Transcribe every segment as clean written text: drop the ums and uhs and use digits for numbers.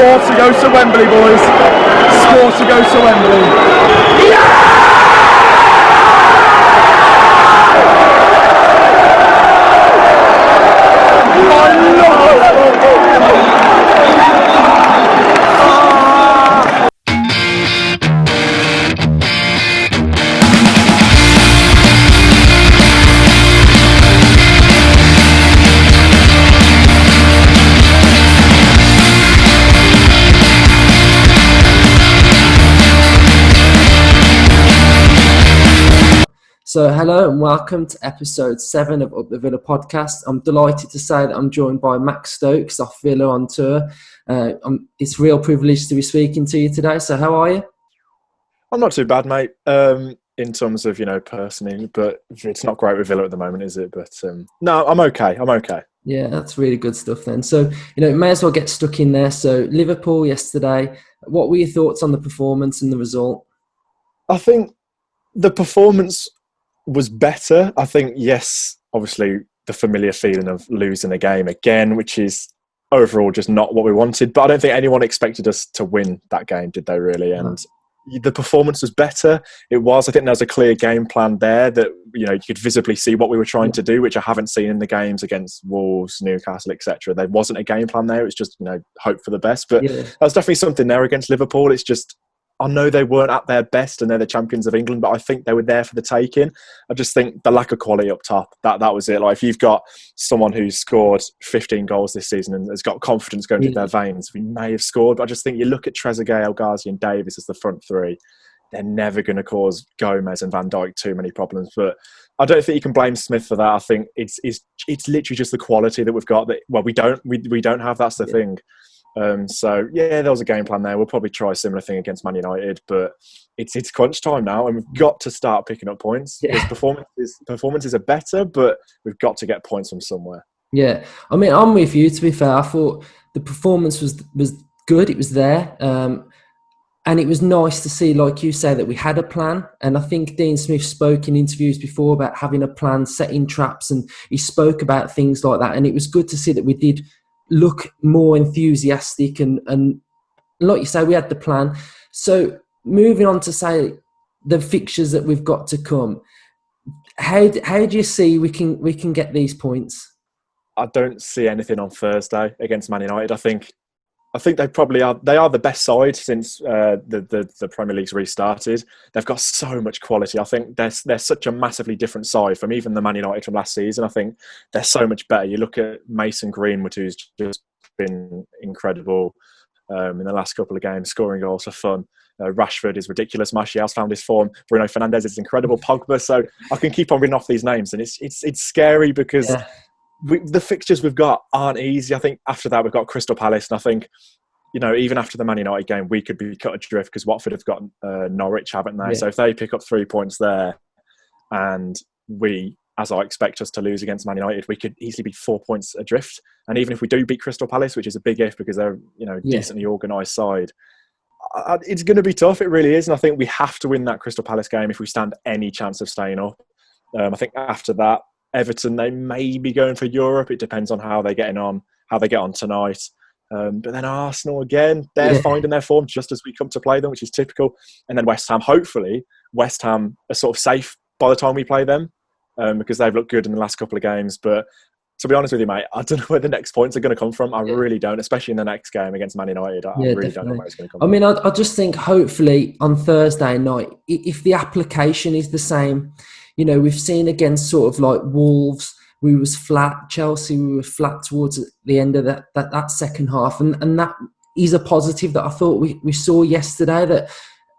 Score to go to Wembley, boys. Score to go to Wembley. Yeah! So hello and welcome to episode 7 of Utv Podcast. I'm delighted to say that I'm joined by Max Stokes off Villa on tour. It's a real privilege to be speaking to you today. So how are you? I'm not too bad, mate, in terms of, personally, but it's not great with Villa at the moment, is it? But no, I'm okay. Yeah, that's really good stuff then. So, may as well get stuck in there. So Liverpool yesterday, what were your thoughts on the performance and the result? I think the performance was better. I think, yes, obviously the familiar feeling of losing a game again, which is overall just not what we wanted. But I don't think anyone expected us to win that game, did they really? And the performance was better. It was. I think there was a clear game plan there that, you could visibly see what we were trying to do, which I haven't seen in the games against Wolves, Newcastle, etc. There wasn't a game plan there. It was just, hope for the best. But that was definitely something there against Liverpool. It's just, I know they weren't at their best and they're the champions of England, but I think they were there for the taking. I just think the lack of quality up top, that was it. Like, if you've got someone who's scored 15 goals this season and has got confidence going through their veins, we may have scored. But I just think you look at Trezeguet, El Ghazi and Davis as the front three, they're never going to cause Gomez and Van Dijk too many problems. But I don't think you can blame Smith for that. I think it's literally just the quality that we've got. That we don't have. That's the thing. So there was a game plan there. We'll probably try a similar thing against Man United, but it's crunch time now, and we've got to start picking up points. Performances are better, but we've got to get points from somewhere. Yeah, I mean, I'm with you. To be fair, I thought the performance was good. It was there, and it was nice to see, like you say, that we had a plan. And I think Dean Smith spoke in interviews before about having a plan, setting traps, and he spoke about things like that. And it was good to see that we did look more enthusiastic and like you say, we had the plan. So moving on to say the fixtures that we've got to come, how do you see we can get these points? I don't see anything on Thursday against Man United. I think they probably are. They are the best side since the Premier League's restarted. They've got so much quality. I think they're such a massively different side from even the Man United from last season. I think they're so much better. You look at Mason Greenwood, who's just been incredible in the last couple of games, scoring goals for fun. Rashford is ridiculous. Martial's found his form. Bruno Fernandes is incredible. Pogba. So I can keep on reading off these names, and it's scary because. Yeah. The fixtures we've got aren't easy. I think after that we've got Crystal Palace, and I think even after the Man United game we could be cut adrift because Watford have got Norwich, haven't they? Yeah. So if they pick up 3 points there, and we, as I expect us to lose against Man United, we could easily be 4 points adrift. And even if we do beat Crystal Palace, which is a big if because they're decently organised side, it's going to be tough. It really is, and I think we have to win that Crystal Palace game if we stand any chance of staying up. I think after that. Everton, they may be going for Europe. It depends on how they get on tonight. But then Arsenal again, they're finding their form just as we come to play them, which is typical. And then West Ham, hopefully, West Ham are sort of safe by the time we play them because they've looked good in the last couple of games. But to be honest with you, mate, I don't know where the next points are going to come from. I really don't, especially in the next game against Man United. I really don't know where it's going to come from. I mean, I just think hopefully on Thursday night, if the application is the same, we've seen against sort of like Wolves, we was flat. Chelsea, we were flat towards the end of that second half. And that is a positive that I thought we saw yesterday, that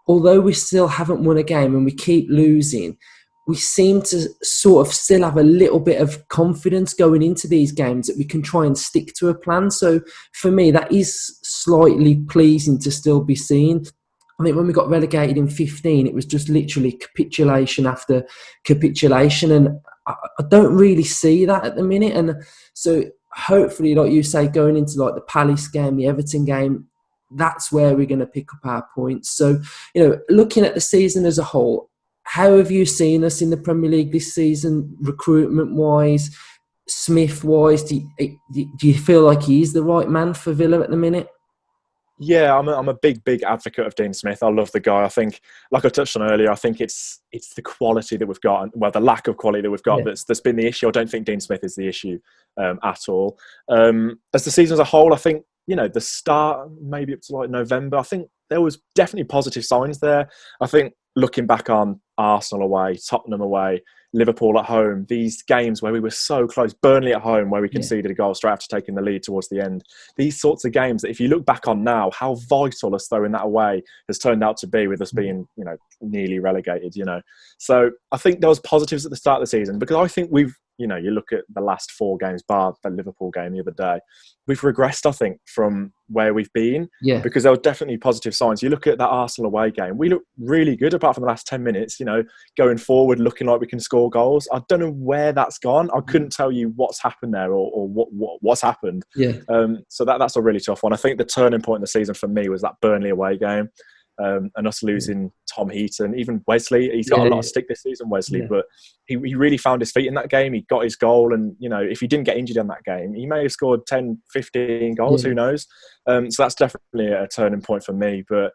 although we still haven't won a game and we keep losing, we seem to sort of still have a little bit of confidence going into these games that we can try and stick to a plan. So for me, that is slightly pleasing to still be seen. I think when we got relegated in 15, it was just literally capitulation after capitulation. And I don't really see that at the minute. And so hopefully, like you say, going into like the Palace game, the Everton game, that's where we're going to pick up our points. So, looking at the season as a whole, how have you seen us in the Premier League this season, recruitment-wise, Smith-wise? Do you feel like he is the right man for Villa at the minute? Yeah, I'm a big advocate of Dean Smith. I love the guy. I think, like I touched on earlier, I think it's the quality that we've got, well, the lack of quality that we've got that's been the issue. I don't think Dean Smith is the issue at all. As the season as a whole, I think, the start, maybe up to like November, I think there was definitely positive signs there. I think looking back on Arsenal away, Tottenham away, Liverpool at home, these games where we were so close, Burnley at home where we conceded a goal straight after taking the lead towards the end. These sorts of games that if you look back on now, how vital us throwing that away has turned out to be with us being, nearly relegated, So I think there was positives at the start of the season because I think we've, you look at the last 4 games, bar the Liverpool game the other day, we've regressed, I think, from where we've been because there were definitely positive signs. You look at that Arsenal away game, we look really good apart from the last 10 minutes, going forward, looking like we can score goals. I don't know where that's gone. I couldn't tell you what's happened there or what's happened. So that's a really tough one. I think the turning point in the season for me was that Burnley away game. And us losing Tom Heaton, even Wesley. He's got a lot of stick this season, Wesley, but he really found his feet in that game. He got his goal, and if he didn't get injured in that game, he may have scored 10, 15 goals. Who knows? So that's definitely a turning point for me. But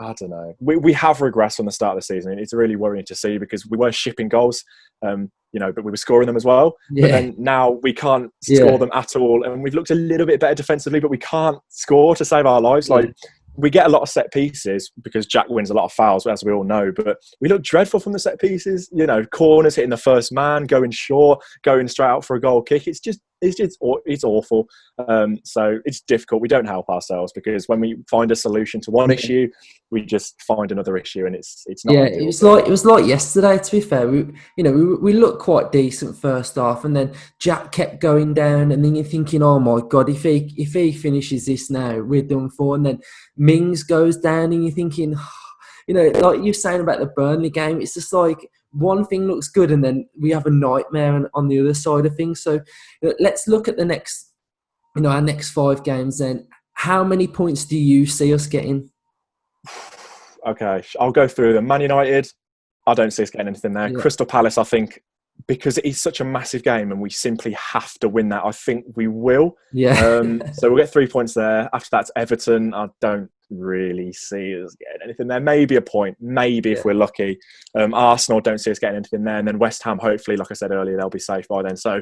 I don't know. We have regressed from the start of the season. It's really worrying to see because we were shipping goals, but we were scoring them as well. But then now we can't score them at all, and we've looked a little bit better defensively, but we can't score to save our lives. We get a lot of set pieces because Jack wins a lot of fouls, as we all know, but we look dreadful from the set pieces. Corners hitting the first man, going short, going straight out for a goal kick. It's awful. So it's difficult. We don't help ourselves because when we find a solution to one issue, we just find another issue, and it's not. Yeah, it was like yesterday. To be fair, we looked quite decent first half, and then Jack kept going down, and then you're thinking, oh my god, if he finishes this now, we're done for. And then Mings goes down, and you're thinking, like you're saying about the Burnley game, it's just like one thing looks good, and then we have a nightmare on the other side of things. So let's look at the next, our next 5 games. Then, how many points do you see us getting? Okay, I'll go through them. Man United, I don't see us getting anything there. Crystal Palace, I think, because it is such a massive game and we simply have to win that, I think we will. So we'll get 3 points there. After that's Everton. I don't really see us getting anything there. Maybe a point, if we're lucky. Arsenal, don't see us getting anything there. And then West Ham, hopefully, like I said earlier, they'll be safe by then. So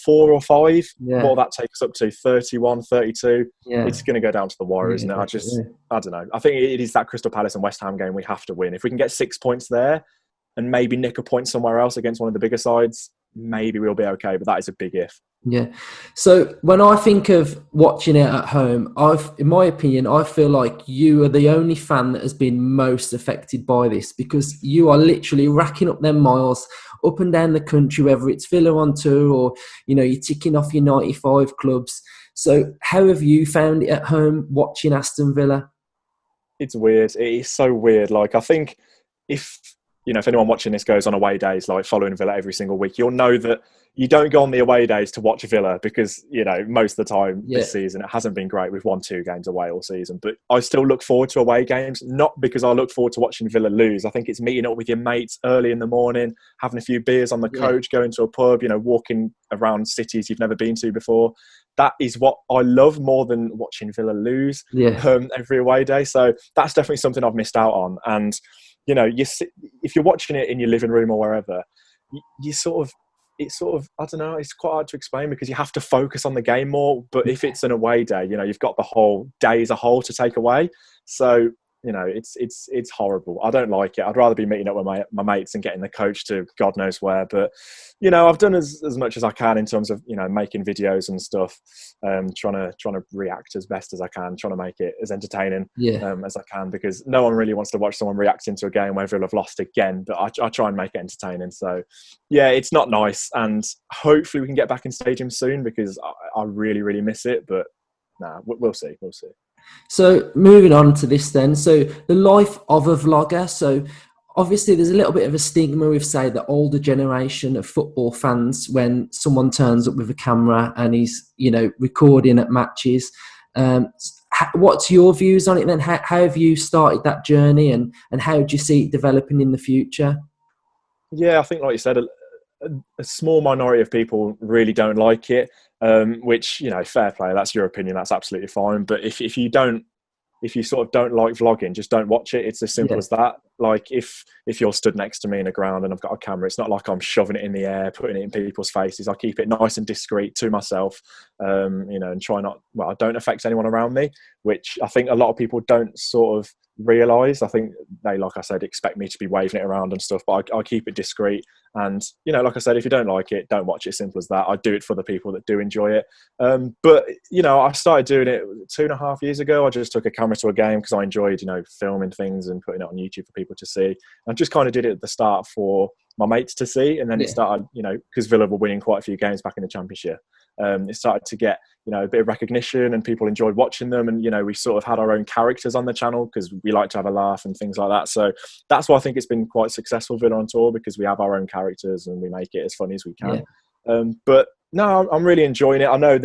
4 or 5, what will that take us up to? 31, 32? It's going to go down to the wire, isn't it? I don't know. I think it is that Crystal Palace and West Ham game we have to win. If we can get 6 points there and maybe nick a point somewhere else against one of the bigger sides, maybe we'll be okay, but that is a big if. So when I think of watching it at home, in my opinion, I feel like you are the only fan that has been most affected by this because you are literally racking up them miles up and down the country, whether it's Villa on tour or, you're ticking off your 95 clubs. So how have you found it at home watching Aston Villa? It's weird. It is so weird. Like, I think if anyone watching this goes on away days, like following Villa every single week, you'll know that you don't go on the away days to watch Villa because, most of the time this season, it hasn't been great. We've won 2 games away all season, but I still look forward to away games, not because I look forward to watching Villa lose. I think it's meeting up with your mates early in the morning, having a few beers on the coach, going to a pub, walking around cities you've never been to before. That is what I love more than watching Villa lose every away day. So that's definitely something I've missed out on. And, if you're watching it in your living room or wherever, it's I don't know, it's quite hard to explain because you have to focus on the game more. But if it's an away day, you've got the whole day as a whole to take away. So, it's horrible. I don't like it. I'd rather be meeting up with my mates and getting the coach to God knows where. But, I've done as much as I can in terms of, making videos and stuff, trying to react as best as I can, trying to make it as entertaining as I can, because no one really wants to watch someone reacting to a game where Villa have lost again. But I try and make it entertaining. So, it's not nice. And hopefully we can get back in stadium soon because I really, really miss it. But we'll see. We'll see. So moving on to this then. So the life of a vlogger. So obviously there's a little bit of a stigma with, say, the older generation of football fans when someone turns up with a camera and he's, recording at matches. What's your views on it then? How have you started that journey and how do you see it developing in the future? Yeah, I think like you said, a small minority of people really don't like it, which, fair play. That's your opinion. That's absolutely fine. But if you sort of don't like vlogging, just don't watch it. It's as simple as that. Like if you're stood next to me in the ground and I've got a camera, it's not like I'm shoving it in the air, putting it in people's faces. I keep it nice and discreet to myself, and try not, I don't affect anyone around me, which I think a lot of people don't sort of realise. I think they, like I said, expect me to be waving it around and stuff, but I keep it discreet. And, like I said, if you don't like it, don't watch it. Simple as that. I do it for the people that do enjoy it. But, I started doing it 2.5 years ago. I just took a camera to a game because I enjoyed, filming things and putting it on YouTube for people to see. I just kind of did it at the start for my mates to see. And then it started, because Villa were winning quite a few games back in the Championship. It started to get, a bit of recognition and people enjoyed watching them. And, we sort of had our own characters on the channel because we like to have a laugh and things like that. So that's why I think it's been quite successful, Villa on Tour, because we have our own characters and we make it as funny as we can. But no, I'm really enjoying it. I know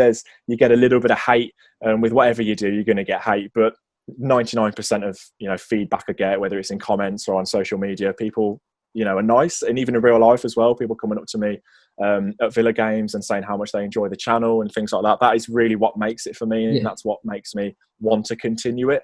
you get a little bit of hate with whatever you do, you're going to get hate, but 99% of, feedback I get, whether it's in comments or on social media, people, are nice. And even in real life as well, people coming up to me at Villa games and saying how much they enjoy the channel and things like that. That is really what makes it for me, and that's what makes me want to continue it.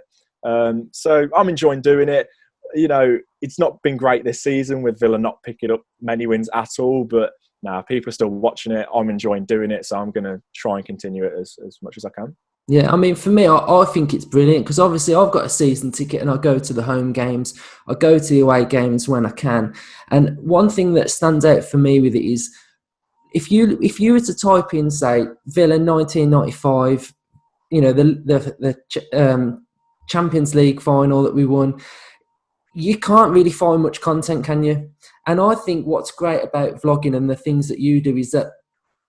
So I'm enjoying doing it. It's not been great this season with Villa not picking up many wins at all, but now people are still watching it. I'm enjoying doing it, so I'm going to try and continue it as much as I can. Yeah, I mean, for me, I think it's brilliant because obviously I've got a season ticket and I go to the home games. I go to the away games when I can. And one thing that stands out for me with it is if you were to type in, say, Villa 1995, the Champions League final that we won, you can't really find much content, can you? And I think what's great about vlogging and the things that you do is that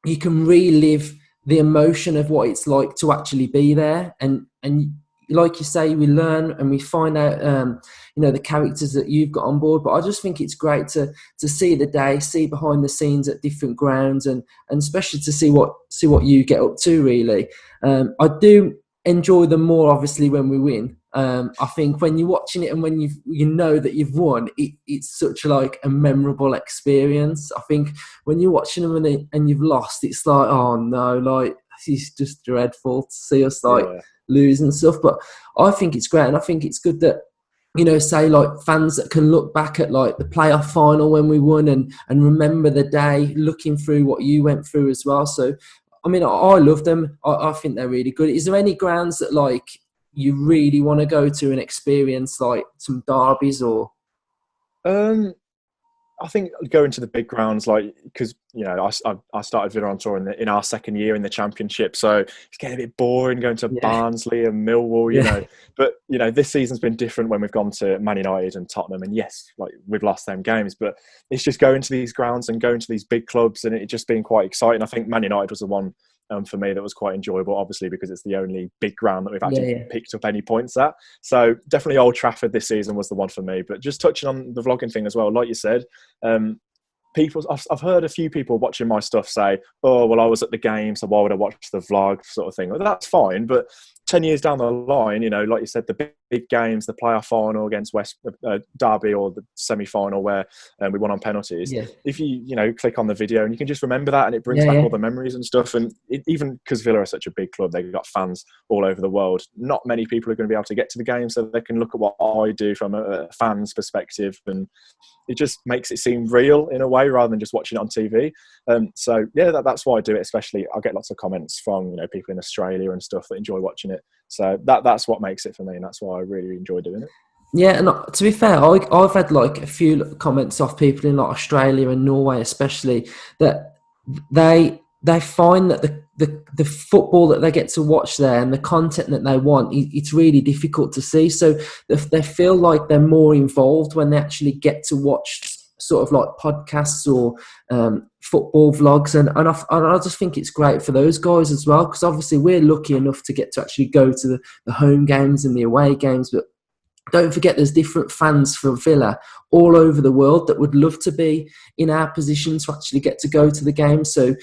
you can relive the emotion of what it's like to actually be there. And like you say, we learn and we find out, the characters that you've got on board. But I just think it's great to see the day, see behind the scenes at different grounds, and especially to see what you get up to, really. I do enjoy them more, obviously, when we win. I think when you're watching it and when you know that you've won, it's such like a memorable experience. I think when you're watching them and you've lost, it's like, oh no, like it's just dreadful to see us lose and stuff. But I think it's great, and I think it's good that say like fans that can look back at like the playoff final when we won and remember the day, looking through what you went through as well. So I mean, I love them. I think they're really good. Is there any grounds that like you really want to go to and experience, like some derbies or? I think going to the big grounds, like, because I started Villa on Tour in our second year in the Championship, so it's getting a bit boring going to Barnsley and Millwall, But this season's been different when we've gone to Man United and Tottenham, and yes, like we've lost them games, but it's just going to these grounds and going to these big clubs, and it just been quite exciting. I think Man United was the one for me that was quite enjoyable, obviously because it's the only big ground that we've actually picked up any points at. So definitely Old Trafford this season was the one for me. But just touching on the vlogging thing as well, like you said, I've heard a few people watching my stuff say, oh, well, I was at the game, so why would I watch the vlog sort of thing? Well, that's fine, but 10 years down the line, like you said, the big games, the playoff final against Derby, or the semi-final where we won on penalties. If you click on the video and you can just remember that, and it brings back all the memories and stuff. And even because Villa are such a big club, they've got fans all over the world. Not many people are going to be able to get to the game, so they can look at what I do from a fan's perspective, and it just makes it seem real in a way rather than just watching it on TV. So that's why I do it. Especially, I get lots of comments from people in Australia and stuff that enjoy watching it. So that's what makes it for me, and that's why I really enjoy doing it. Yeah, and to be fair, I've had like a few comments off people in like Australia and Norway, especially, that they find that the football that they get to watch there and the content that they want, it's really difficult to see. So they feel like they're more involved when they actually get to watch sort of like podcasts or football vlogs, and I just think it's great for those guys as well, because obviously we're lucky enough to get to actually go to the home games and the away games, but don't forget there's different fans for Villa all over the world that would love to be in our position to actually get to go to the game. So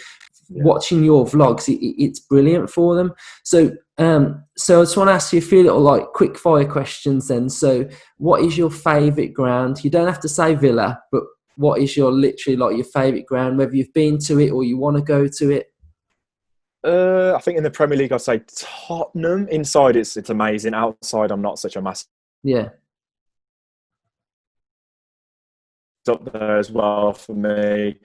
watching your vlogs, it's brilliant for them. So I just want to ask you a few little like quick fire questions then. So what is your favourite ground? You don't have to say Villa, but what is your literally like your favourite ground, whether you've been to it or you want to go to it? I think in the Premier League, I'd say Tottenham. Inside, it's amazing. Outside, I'm not such a massive Yeah. up there as well for me.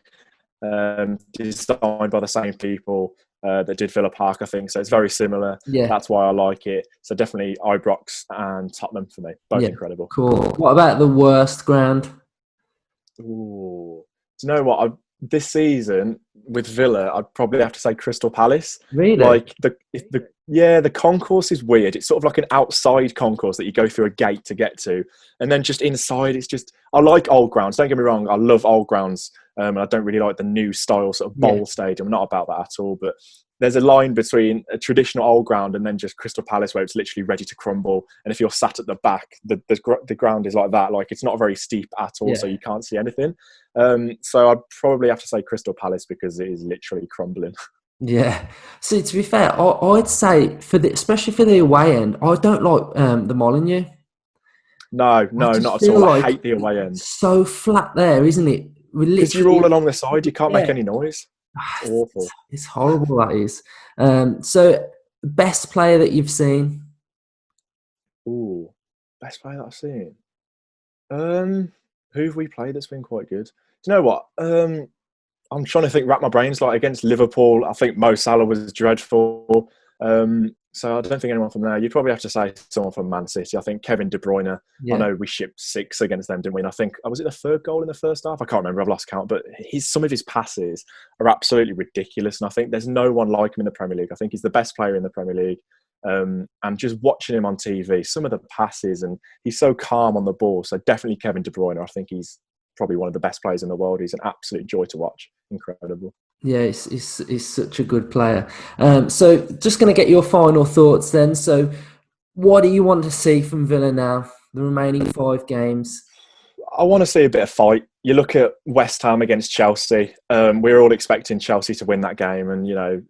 Designed by the same people that did Villa Park, I think. So it's very similar. Yeah. That's why I like it. So definitely Ibrox and Tottenham for me. Both incredible. Cool. What about the worst ground? Ooh. Do you know what? This season with Villa, I'd probably have to say Crystal Palace. Really? Like the concourse is weird. It's sort of like an outside concourse that you go through a gate to get to, and then just inside, it's just. I like old grounds. Don't get me wrong. I love old grounds, and I don't really like the new style sort of bowl stadium. I'm not about that at all. But there's a line between a traditional old ground and then just Crystal Palace where it's literally ready to crumble. And if you're sat at the back, the ground is like that. Like it's not very steep at all, so you can't see anything. So I'd probably have to say Crystal Palace because it is literally crumbling. Yeah. See, to be fair, I'd say especially for the away end, I don't like the Molineux. No, not at all. I hate the away end. So flat there, isn't it? Because you're all along the side, you can't make any noise. It's awful. It's horrible, that is. So, best player that you've seen? Ooh, best player that I've seen? Who have we played that's been quite good? Do you know what? I'm trying to wrap my brains. Like against Liverpool, I think Mo Salah was dreadful. So I don't think anyone from there. You'd probably have to say someone from Man City. I think Kevin De Bruyne. I know we shipped 6 against them, didn't we? And I think, was it the 3rd goal in the first half? I can't remember. I've lost count. But some of his passes are absolutely ridiculous. And I think there's no one like him in the Premier League. I think he's the best player in the Premier League. And just watching him on TV, some of the passes, and he's so calm on the ball. So definitely Kevin De Bruyne. I think he's probably one of the best players in the world. He's an absolute joy to watch. Incredible. Yeah, he's such a good player. So just going to get your final thoughts then. So what do you want to see from Villa now, the remaining 5 games? I want to see a bit of fight. You look at West Ham against Chelsea. We're all expecting Chelsea to win that game. And, you know,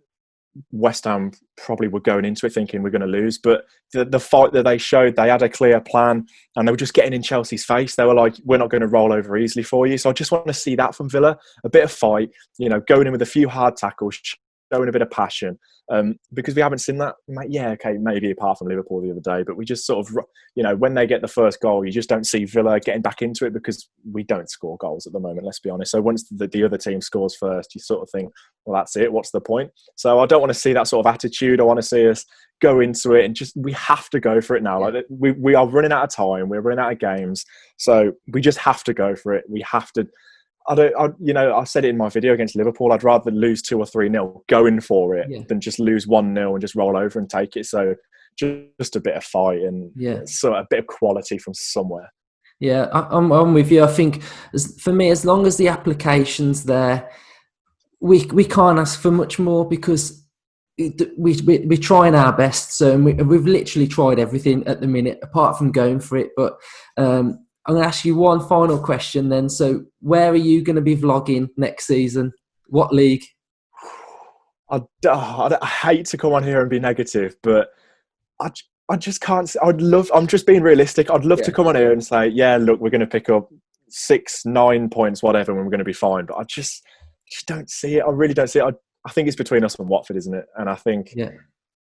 West Ham probably were going into it thinking we're going to lose. But the fight that they showed, they had a clear plan and they were just getting in Chelsea's face. They were like, we're not going to roll over easily for you. So I just want to see that from Villa. A bit of fight, you know, going in with a few hard tackles, showing a bit of passion. Because we haven't seen that. Yeah, okay, maybe apart from Liverpool the other day. But we just sort of, you know, when they get the first goal, you just don't see Villa getting back into it because we don't score goals at the moment, let's be honest. So once the other team scores first, you sort of think, well, that's it. What's the point? So I don't want to see that sort of attitude. I want to see us go into it and just, we have to go for it now. Like we are running out of time. We're running out of games. So we just have to go for it. We have to. I said it in my video against Liverpool. I'd rather lose 2 or 3-0 going for it than just lose 1-0 and just roll over and take it. So just a bit of fight and so a bit of quality from somewhere. Yeah, I'm with you. I think for me, as long as the application's there, we can't ask for much more because we're trying our best. So we've literally tried everything at the minute, apart from going for it. But I'm going to ask you one final question then. So where are you going to be vlogging next season? What league? I hate to come on here and be negative, but I just can't. I'm just being realistic. I'd love to come on here and say, yeah, look, we're going to pick up 6-9 points, whatever, and we're going to be fine. But I just don't see it. I really don't see it. I think it's between us and Watford, isn't it? And I think,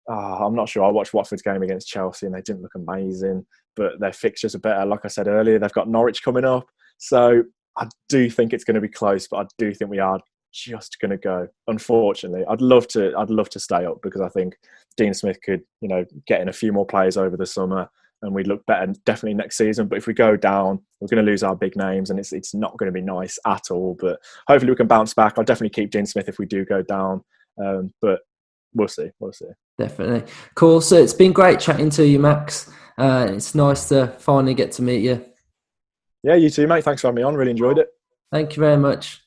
I'm not sure. I watched Watford's game against Chelsea and they didn't look amazing. But their fixtures are better. Like I said earlier, they've got Norwich coming up. So I do think it's going to be close, but I do think we are just going to go. Unfortunately, I'd love to stay up because I think Dean Smith could, you know, get in a few more players over the summer and we'd look better definitely next season. But if we go down, we're going to lose our big names and it's not going to be nice at all. But hopefully we can bounce back. I'll definitely keep Dean Smith if we do go down. But we'll see. Definitely. Cool. So it's been great chatting to you, Max. It's nice to finally get to meet you. Yeah, you too, mate. Thanks for having me on. Really enjoyed it. Thank you very much.